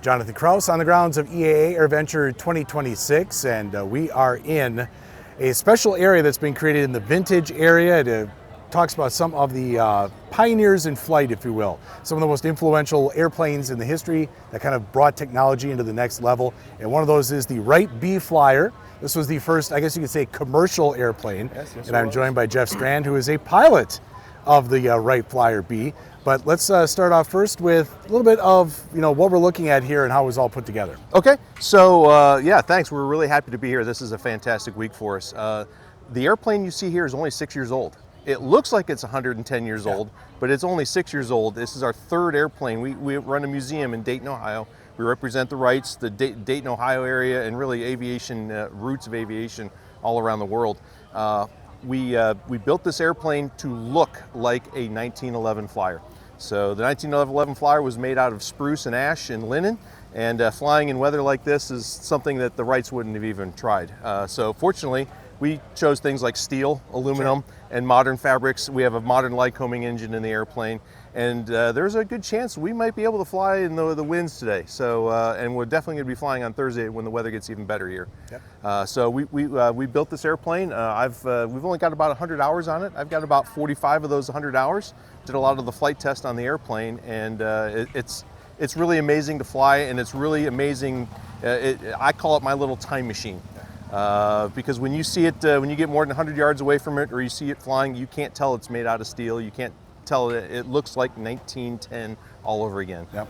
Jonathan Krause on the grounds of EAA AirVenture 2026, and we are in a special area that's been created in the vintage area. It talks about some of the pioneers in flight, if you will. Some of the most influential airplanes in the history that kind of brought technology into the next level. And one of those is the Wright B Flyer. This was the first, I guess you could say, commercial airplane. Yes, and I'm joined by Jeff Strand, who is a pilot of the Wright Flyer B. But let's start off first with a little bit of what we're looking at here and how it was all put together. Okay, so yeah, thanks. We're really happy to be here. This is a fantastic week for us. The airplane you see here is only 6 years old. It looks like it's 110 years old, but it's only 6 years old. This is our third airplane. We run a museum in Dayton, Ohio. We represent the Wrights, the Dayton, Ohio area, and really aviation, roots of aviation all around the world. We built this airplane to look like a 1911 Flyer. So the 1911 Flyer was made out of spruce and ash and linen, and flying in weather like this is something that the Wrights wouldn't have even tried. So fortunately, we chose things like steel, aluminum, and modern fabrics. We have a modern Lycoming engine in the airplane, and there's a good chance we might be able to fly in the winds today. So, and we're definitely going to be flying on Thursday when the weather gets even better here. Yep. So we built this airplane. We've only got about 100 hours on it. I've got about 45 of those 100 hours. Did a lot of the flight test on the airplane, and it's really amazing to fly, and it's really amazing. I call it my little time machine. Because when you see it, when you get more than 100 yards away from it, or you see it flying, you can't tell it's made out of steel. You can't tell it looks like 1910 all over again. Yep.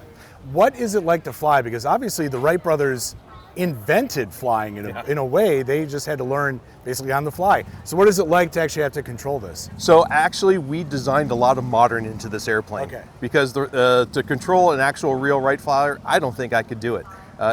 What is it like to fly? Because obviously the Wright brothers invented flying in a way. They just had to learn basically on the fly. So what is it like to actually have to control this? So actually we designed a lot of modern into this airplane. Okay. Because to control an actual real Wright Flyer, I don't think I could do it.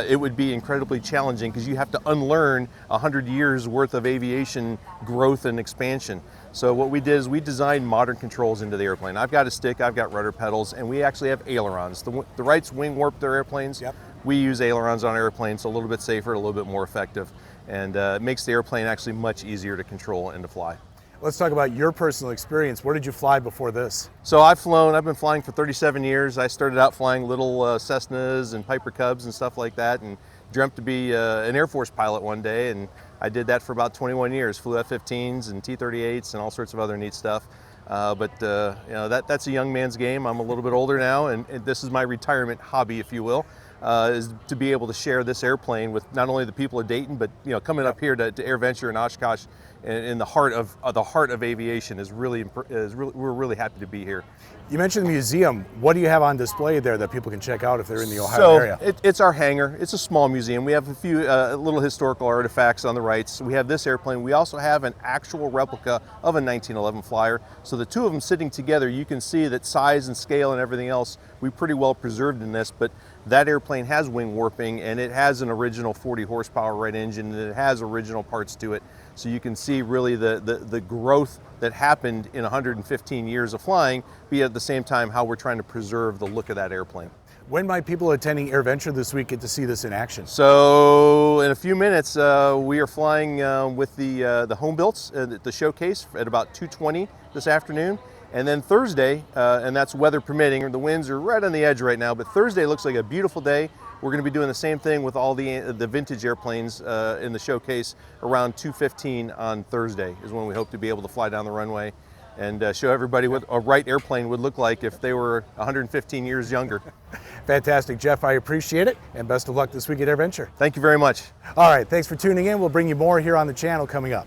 It would be incredibly challenging because you have to unlearn 100 years worth of aviation growth and expansion. So what we did is we designed modern controls into the airplane. I've got a stick, I've got rudder pedals, and we actually have ailerons. The Wrights wing warp their airplanes. Yep. We use ailerons on airplanes, so a little bit safer, a little bit more effective, and it makes the airplane actually much easier to control and to fly. Let's talk about your personal experience. Where did you fly before this? So I've been flying for 37 years. I started out flying little Cessnas and Piper Cubs and stuff like that, and dreamt to be an Air Force pilot one day, and I did that for about 21 years. Flew F-15s and T-38s and all sorts of other neat stuff. But that's a young man's game. I'm a little bit older now, and this is my retirement hobby, if you will. Is to be able to share this airplane with not only the people of Dayton, but coming up here to AirVenture in Oshkosh, in the heart of aviation we're really happy to be here. You mentioned the museum. What do you have on display there that people can check out if they're in the Ohio area? It's our hangar. It's a small museum. We have a few little historical artifacts on the Wrights. We have this airplane. We also have an actual replica of a 1911 Flyer. So the two of them sitting together, you can see that size and scale and everything else, we pretty well preserved in this. But that airplane has wing warping, and it has an original 40 horsepower Wright engine, and it has original parts to it. So you can see really the growth that happened in 115 years of flying, be at the same time how we're trying to preserve the look of that airplane. When might people attending AirVenture this week get to see this in action? So in a few minutes, we are flying with the home builts at the showcase at about 2:20 this afternoon. And then Thursday, and that's weather permitting, the winds are right on the edge right now, but Thursday looks like a beautiful day. We're going to be doing the same thing with all the vintage airplanes in the showcase around 2:15 on Thursday is when we hope to be able to fly down the runway and show everybody what a Wright airplane would look like if they were 115 years younger. Fantastic, Jeff. I appreciate it, and best of luck this week at AirVenture. Thank you very much. All right, thanks for tuning in. We'll bring you more here on the channel coming up.